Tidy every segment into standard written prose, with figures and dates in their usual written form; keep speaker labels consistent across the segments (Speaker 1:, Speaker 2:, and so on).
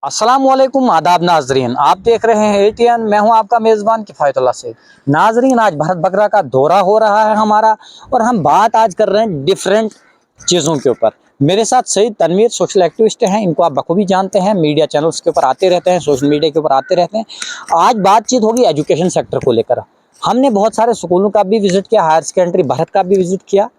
Speaker 1: अस्सलाम वालेकुम आदाब नाजरीन, आप देख रहे हैं एटीएन। मैं हूं आपका मेज़बान किफ़ायतुल्लाह से। नाजरीन, आज भारत बकरा का दौरा हो रहा है हमारा, और हम बात आज कर रहे हैं डिफरेंट चीज़ों के ऊपर। मेरे साथ सईद तनवीर सोशल एक्टिविस्ट हैं, इनको आप बखूबी जानते हैं, मीडिया चैनल्स के ऊपर आते रहते हैं, सोशल मीडिया के ऊपर आते रहते हैं। आज बातचीत होगी एजुकेशन सेक्टर को लेकर। हमने बहुत सारे स्कूलों का भी विजिट किया, हायर सेकेंडरी भारत का भी विजिट किया।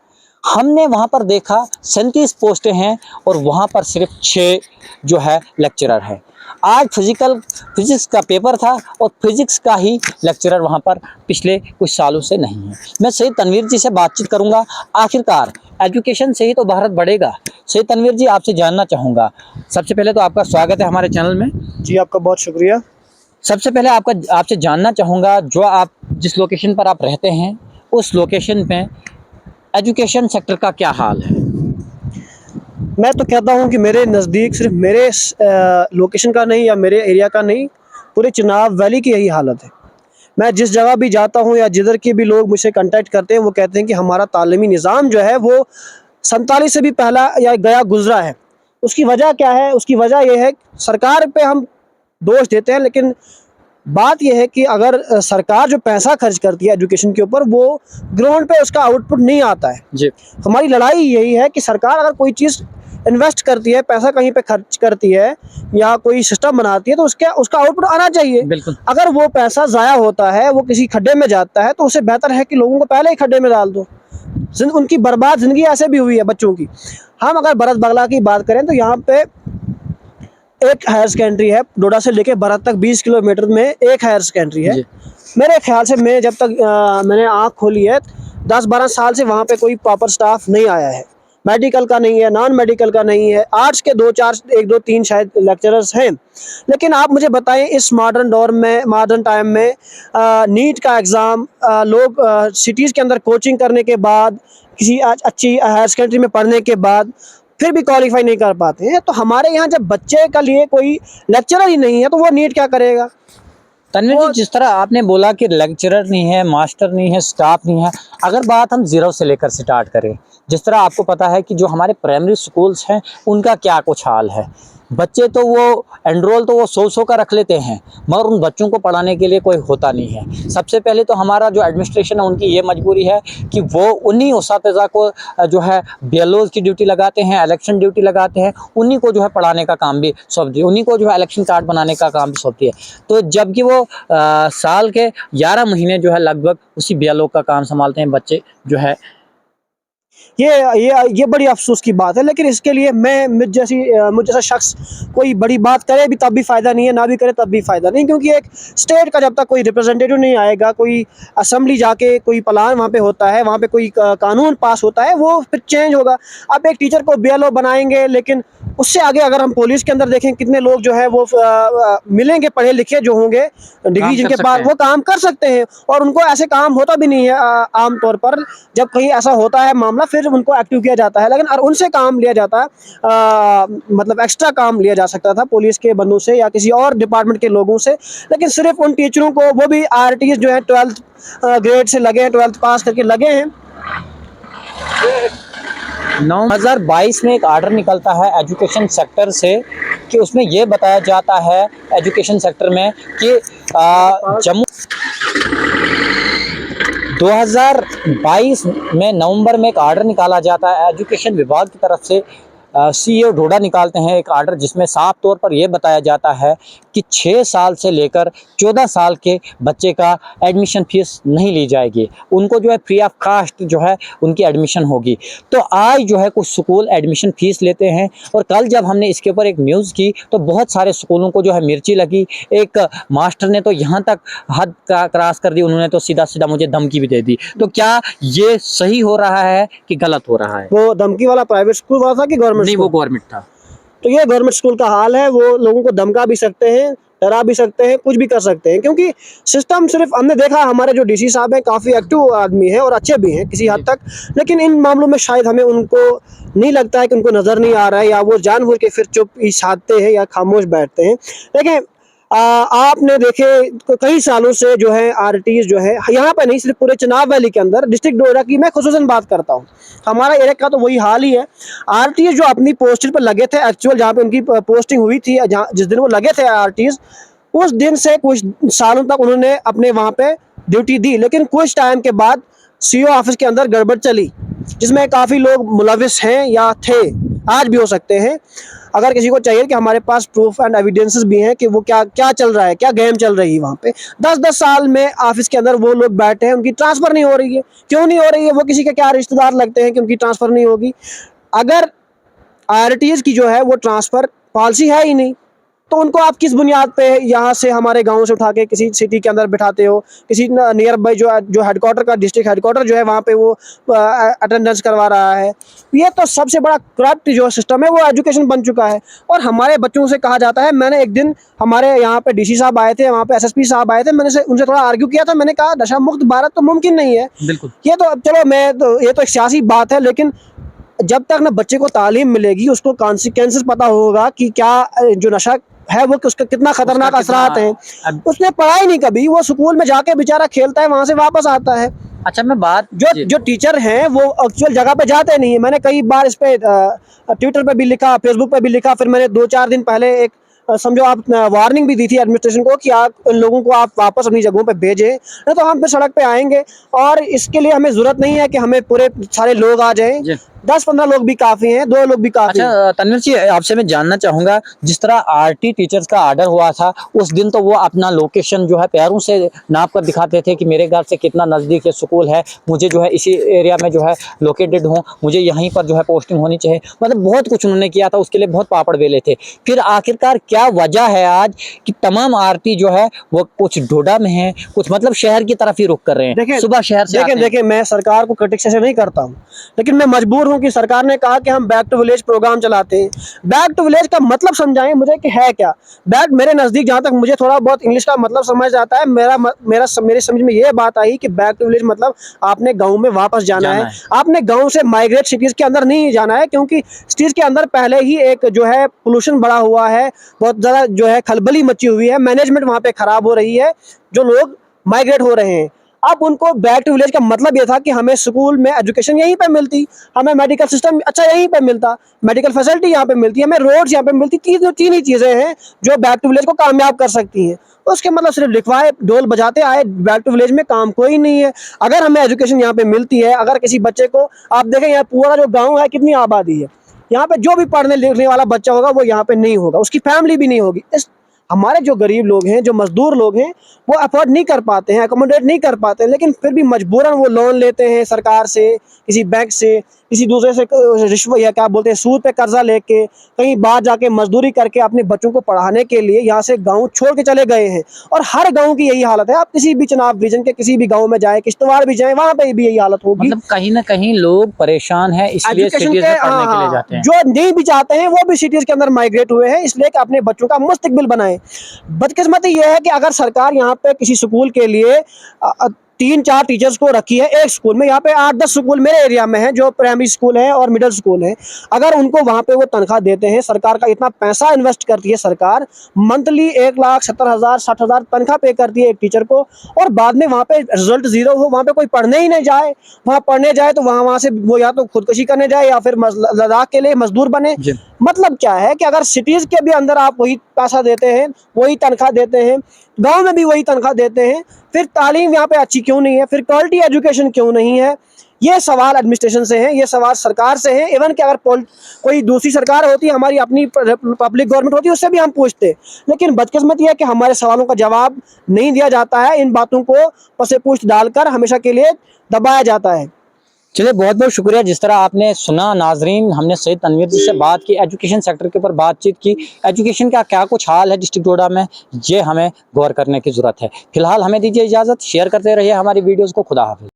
Speaker 1: हमने वहाँ पर देखा 37 पोस्टें हैं और वहाँ पर सिर्फ 6 जो है लेक्चरर हैं। आज फिजिक्स का पेपर था और फिजिक्स का ही लेक्चरर वहाँ पर पिछले कुछ सालों से नहीं है। मैं सईद तनवीर जी से बातचीत करूँगा। आखिरकार एजुकेशन से ही तो भारत बढ़ेगा। सईद तनवीर जी, आपसे जानना चाहूँगा, सबसे पहले तो आपका स्वागत है हमारे चैनल में।
Speaker 2: जी, आपका बहुत शुक्रिया।
Speaker 1: सबसे पहले आपसे जानना चाहूँगा, जो आप जिस लोकेशन पर आप रहते हैं उस लोकेशन पे एजुकेशन सेक्टर का क्या हाल है?
Speaker 2: मैं तो कहता हूँ कि मेरे नज़दीक सिर्फ मेरे लोकेशन का नहीं या मेरे एरिया का नहीं, पूरे चिनाब वैली की यही हालत है। मैं जिस जगह भी जाता हूँ या जिधर के भी लोग मुझसे कांटेक्ट करते हैं, वो कहते हैं कि हमारा तालीमी निज़ाम जो है वो 47 से भी पहला या गया गुजरा है। उसकी वजह क्या है? उसकी वजह यह है, सरकार पे हम दोष देते हैं, लेकिन बात यह है कि अगर सरकार जो पैसा खर्च करती है एजुकेशन के ऊपर, वो ग्राउंड पे उसका आउटपुट नहीं आता है।
Speaker 1: जी,
Speaker 2: हमारी लड़ाई यही है कि सरकार अगर कोई चीज़ इन्वेस्ट करती है, पैसा कहीं पे खर्च करती है या कोई सिस्टम बनाती है, तो उसका आउटपुट आना चाहिए।
Speaker 1: बिल्कुल।
Speaker 2: अगर वो पैसा ज़ाया होता है, वो किसी खड्डे में जाता है, तो उससे बेहतर है कि लोगों को पहले ही खड्डे में डाल दो। उनकी बर्बाद ज़िंदगी ऐसे भी हुई है बच्चों की। हम अगर भरत बगला की बात करें तो यहाँ पे एक हायर सेकेंडरी है, डोडा से लेके भरत तक 20 किलोमीटर में एक हायर सेकेंडरी है।
Speaker 1: जी,
Speaker 2: मेरे ख्याल से मैं जब तक मैंने आँख खोली है, 10-12 साल से वहाँ पे कोई प्रॉपर स्टाफ नहीं आया है। मेडिकल का नहीं है, नॉन मेडिकल का नहीं है। आर्ट्स के 2-4 1-2-3 शायद लेक्चरर्स हैं। लेकिन आप मुझे बताएं, इस मॉडर्न दौर में, मॉडर्न टाइम में नीट का एग्ज़ाम लोग सिटीज़ के अंदर कोचिंग करने के बाद, किसी अच्छी हायर सेकेंडरी में पढ़ने के बाद फिर भी क्वालिफाई नहीं कर पाते हैं। तो हमारे यहाँ जब बच्चे के लिए कोई लेक्चरर ही नहीं है, तो वो नीट क्या करेगा?
Speaker 1: तन्वीर जी,
Speaker 2: वो
Speaker 1: जिस तरह आपने बोला कि लेक्चरर नहीं है, मास्टर नहीं है, स्टाफ नहीं है, अगर बात हम ज़ीरो से लेकर स्टार्ट करें, जिस तरह आपको पता है कि जो हमारे प्राइमरी स्कूल्स हैं उनका क्या कुछ हाल है। बच्चे तो वो एनरोल तो वो 100-100 का रख लेते हैं, मगर उन बच्चों को पढ़ाने के लिए कोई होता नहीं है। सबसे पहले तो हमारा जो एडमिनिस्ट्रेशन है उनकी ये मजबूरी है कि वो उन्हीं उस्ताज़ा को जो है बीएलओज़ की ड्यूटी लगाते हैं, इलेक्शन ड्यूटी लगाते हैं, उन्हीं को जो है पढ़ाने का काम भी सौंप दिया, उन्हीं को जो है इलेक्शन कार्ड बनाने का काम भी सौंप दिया। तो जबकि वो साल के 11 महीने जो है लगभग उसी बीएलओ का काम संभालते हैं बच्चे जो है।
Speaker 2: ये बड़ी अफ़सोस की बात है। लेकिन इसके लिए मुझ जैसा शख्स कोई बड़ी बात करे भी तब भी फ़ायदा नहीं है, ना भी करे तब भी फ़ायदा नहीं। क्योंकि एक स्टेट का जब तक कोई रिप्रेजेंटेटिव नहीं आएगा, कोई असेंबली जाके कोई प्लान वहाँ पे होता है, वहाँ पे कोई कानून पास होता है, वो फिर चेंज होगा। अब एक टीचर को बीएलओ बनाएंगे, लेकिन उससे आगे अगर हम पुलिस के अंदर देखें, कितने लोग जो है वो मिलेंगे, पढ़े लिखे जो होंगे, डिग्री जिनके पास, वो काम कर सकते हैं। और उनको ऐसे काम होता भी नहीं है आम तौर पर। जब कहीं ऐसा होता है मामला, फिर उनको एक्टिव किया जाता है। लेकिन और उनसे काम लिया जाता है, मतलब एक्स्ट्रा काम लिया जा सकता था पुलिस के बंदों से या किसी और डिपार्टमेंट के लोगों से। लेकिन सिर्फ उन टीचरों को, वो भी आरटीएस जो है 12th ग्रेड से लगे हैं, 12th पास करके लगे हैं।
Speaker 1: 2022 में एक आर्डर निकलता है एजुकेशन सेक्टर से कि उसमें ये बताया जाता है एजुकेशन सेक्टर में कि जम्मू 2022 में नवंबर में एक आर्डर निकाला जाता है एजुकेशन विभाग की तरफ से। सीईओ ढोडा निकालते हैं एक आर्डर, जिसमें साफ तौर पर यह बताया जाता है कि 6 साल से लेकर 14 साल के बच्चे का एडमिशन फीस नहीं ली जाएगी, उनको जो है फ्री ऑफ कास्ट जो है उनकी एडमिशन होगी। तो आज जो है कुछ स्कूल एडमिशन फीस लेते हैं, और कल जब हमने इसके ऊपर एक न्यूज़ की तो बहुत सारे स्कूलों को जो है मिर्ची लगी। एक मास्टर ने तो यहाँ तक हद क्रॉस कर दी, उन्होंने तो सीधा सीधा मुझे धमकी भी दे दी। तो क्या ये सही हो रहा है कि गलत हो रहा है?
Speaker 2: वो धमकी वाला प्राइवेट स्कूल वाला था कि गवर्नमेंट?
Speaker 1: नहीं, वो गवर्नमेंट था।
Speaker 2: तो ये गवर्नमेंट स्कूल का हाल है। वो लोगों को धमका भी सकते हैं, डरा भी सकते हैं, कुछ भी कर सकते हैं। क्योंकि सिस्टम, सिर्फ हमने देखा, हमारे जो डीसी साहब हैं काफ़ी एक्टिव आदमी हैं और अच्छे भी हैं किसी हद तक। लेकिन इन मामलों में शायद हमें उनको नहीं लगता है कि उनको नज़र नहीं आ रहा है, या वो जानबूझ के फिर चुप ही साधते हैं या खामोश बैठते हैं। देखें, आपने देखे कई सालों से जो है आरटीज जो है यहाँ पे नहीं, सिर्फ पूरे चनाब वैली के अंदर, डिस्ट्रिक्ट नोएडा की मैं खुसूसन बात करता हूँ, हमारा एरिया का तो वही हाल ही है। आरटीज जो अपनी पोस्टिंग पर लगे थे, एक्चुअल जहाँ पे उनकी पोस्टिंग हुई थी, जहाँ जिस दिन वो लगे थे आरटीज, उस दिन से कुछ सालों तक उन्होंने अपने वहाँ पे ड्यूटी दी, लेकिन कुछ टाइम के बाद सीओ ऑफिस के अंदर गड़बड़ चली, जिसमें काफ़ी लोग मुलविस हैं या थे, आज भी हो सकते हैं। अगर किसी को चाहिए कि हमारे पास प्रूफ एंड एविडेंसेस भी हैं कि वो क्या क्या चल रहा है, क्या गेम चल रही है वहाँ पे, 10-10 साल में ऑफिस के अंदर वो लोग बैठे हैं, उनकी ट्रांसफ़र नहीं हो रही है। क्यों नहीं हो रही है? वो किसी के क्या रिश्तेदार लगते हैं कि उनकी ट्रांसफ़र नहीं होगी? अगर आरटीएस की जो है वो ट्रांसफ़र पॉलिसी है ही नहीं, तो उनको आप किस बुनियाद पे यहाँ से हमारे गांव से उठा के किसी सिटी के अंदर बिठाते हो, किसी नियर बाई जो हेडक्वार्टर का, डिस्ट्रिक्ट हेडक्वार्टर जो है वहाँ पे वो अटेंडेंस करवा रहा है। ये तो सबसे बड़ा करप्ट जो सिस्टम है वो एजुकेशन बन चुका है। और हमारे बच्चों से कहा जाता है, मैंने एक दिन हमारे यहाँ पे डीसी साहब आए थे, वहाँ पे एसएसपी साहब आए थे, मैंने उनसे थोड़ा आर्ग्यू किया था, मैंने कहा नशा मुक्त भारत तो मुमकिन नहीं है।
Speaker 1: बिल्कुल।
Speaker 2: ये तो चलो ये तो एक सियासी बात है, लेकिन जब तक ना बच्चे को तालीम मिलेगी, उसको कॉन्सिक्वेंसेस पता होगा कि क्या जो नशा है वो उसका कितना खतरनाक असरात हैं, उसने पढ़ाई नहीं कभी, वो स्कूल में जाके बेचारा खेलता है, वहां से वापस आता है।
Speaker 1: अच्छा, मैं बात
Speaker 2: जो टीचर हैं वो एक्चुअल जगह पे जाते नहीं है। मैंने कई बार इस पे ट्विटर पे भी लिखा, फेसबुक पे भी लिखा, फिर मैंने 2-4 दिन पहले एक समझो आप वार्निंग भी दी थी एडमिनिस्ट्रेशन को कि आप इन लोगों को आप वापस अपनी जगहों पे भेजें, नहीं तो हम फिर सड़क पे आएंगे। और इसके लिए हमें जरूरत नहीं है कि हमें पूरे सारे लोग आ जाएं, 10-15 लोग भी काफी हैं, 2 लोग भी काफी हैं।
Speaker 1: अच्छा तनवीर जी, आपसे मैं जानना चाहूंगा, जिस तरह आरटी टीचर्स का ऑर्डर हुआ था उस दिन, तो वो अपना लोकेशन जो है पैरों से नाप कर दिखाते थे कि मेरे घर से कितना नज़दीक है स्कूल है, मुझे जो है इसी एरिया में जो है लोकेटेड हूँ, मुझे यहीं पर जो है पोस्टिंग होनी चाहिए, मतलब बहुत कुछ उन्होंने किया था, उसके लिए बहुत पापड़ बेले थे। फिर आखिरकार क्या वजह है आज कि तमाम आरटी जो है वो कुछ डोडा में है, कुछ मतलब शहर की तरफ ही रुख कर रहे हैं, सुबह शहर से
Speaker 2: देखिए मैं सरकार को क्रिटिक्स ऐसे नहीं करता हूँ, लेकिन मैं मजबूर हूँ कि सरकार ने कहा कि हम बैक टू विलेज प्रोग्राम चलाते हैं। बैक टू विलेज का मतलब समझाएं मुझे कि है क्या बैक। मेरे नज़दीक जहाँ तक मुझे थोड़ा बहुत इंग्लिश का मतलब समझ आता है, मेरे समझ में ये बात आई कि बैक टू विलेज मतलब आपने गाँव में वापस जाना है। आपने गाँव से माइग्रेट सिटीज़ के अंदर नहीं जाना है, क्योंकि सिटीज़ के अंदर पहले ही एक जो है पोल्यूशन बढ़ा हुआ है, बहुत ज़्यादा जो है खलबली मची हुई है, मैनेजमेंट वहाँ पे ख़राब हो रही है, जो लोग माइग्रेट हो रहे हैं। अब उनको बैक टू विलेज का मतलब ये था कि हमें स्कूल में एजुकेशन यहीं पे मिलती, हमें मेडिकल सिस्टम अच्छा यहीं पे मिलता, मेडिकल फैसिलिटी यहाँ पे मिलती, हमें रोड्स यहाँ पे मिलती। तीन ही चीज़ें हैं जो बैक टू विलेज को कामयाब कर सकती हैं। उसके मतलब सिर्फ लिखवाए ढोल बजाते आए, बैक टू विलेज में काम कोई नहीं है। अगर हमें एजुकेशन यहाँ पे मिलती है, अगर किसी बच्चे को आप देखें, यहाँ पूरा जो गाँव है कितनी आबादी है, यहाँ पे जो भी पढ़ने लिखने वाला बच्चा होगा वो यहाँ पे नहीं होगा, उसकी फैमिली भी नहीं होगी। हमारे जो गरीब लोग हैं, जो मजदूर लोग हैं, वो अफोर्ड नहीं कर पाते हैं, अकोमोडेट नहीं कर पाते हैं, लेकिन फिर भी मजबूरन वो लोन लेते हैं सरकार से, किसी बैंक से, किसी दूसरे से रिश्वत या क्या बोलते हैं सूद पे कर्जा लेके, कहीं बाहर जाके मजदूरी करके अपने बच्चों को पढ़ाने के लिए यहाँ से गांव छोड़ के चले गए हैं। और हर गांव की यही हालत है। आप किसी भी चनाब रीजन के किसी भी गांव में जाए, किश्तवाड़ भी जाए, वहाँ पे भी यही हालत होगी।
Speaker 1: मतलब कहीं ना कहीं लोग परेशान हैं, इसलिए सिटीज में पढ़ने के लिए जाते हैं।
Speaker 2: जो नहीं भी चाहते हैं वो भी सिटीज के अंदर माइग्रेट हुए हैं, इसलिए कि अपने बच्चों का मुस्तकबिल बनाएं। बदकिस्मती ये है कि अगर सरकार यहाँ पे किसी स्कूल के लिए 3-4 टीचर्स को रखी है एक स्कूल में, यहाँ पे 8-10 स्कूल मेरे एरिया में है जो प्राइमरी स्कूल है और मिडिल स्कूल है, अगर उनको वहाँ पे वो तनख्वाह देते हैं, सरकार का इतना पैसा इन्वेस्ट करती है सरकार, मंथली 1,70,000 60,000 तनख्वाह पे करती है एक टीचर को, और बाद में वहाँ पे रिजल्ट जीरो हो, वहाँ पे कोई पढ़ने ही नहीं जाए, वहाँ पढ़ने जाए तो वहाँ से वो या तो खुदकुशी करने जाए या फिर लद्दाख के लिए मजदूर बने। मतलब क्या है कि अगर सिटीज़ के भी अंदर आप वही पैसा देते हैं, वही तनख्वाह देते हैं, गांव में भी वही तनख्वाह देते हैं, फिर तालीम यहाँ पे अच्छी क्यों नहीं है, फिर क्वालिटी एजुकेशन क्यों नहीं है? ये सवाल एडमिनिस्ट्रेशन से है, ये सवाल सरकार से है। इवन कि अगर कोई दूसरी सरकार होती, हमारी अपनी पब्लिक गवर्नमेंट होती, उससे भी हम पूछते, लेकिन बदकिस्मती है कि हमारे सवालों का जवाब नहीं दिया जाता है। इन बातों को पसे पूछ डालकर हमेशा के लिए दबाया जाता है।
Speaker 1: चलिए, बहुत बहुत शुक्रिया। जिस तरह आपने सुना नाजरीन, हमने सैयद तनवीर जी से बात की, एजुकेशन सेक्टर के ऊपर बातचीत की, एजुकेशन का क्या कुछ हाल है डिस्ट्रिक्ट डोडा में, ये हमें गौर करने की ज़रूरत है। फिलहाल हमें दीजिए इजाज़त, शेयर करते रहिए हमारी वीडियोज़ को। खुदा हाफिज़।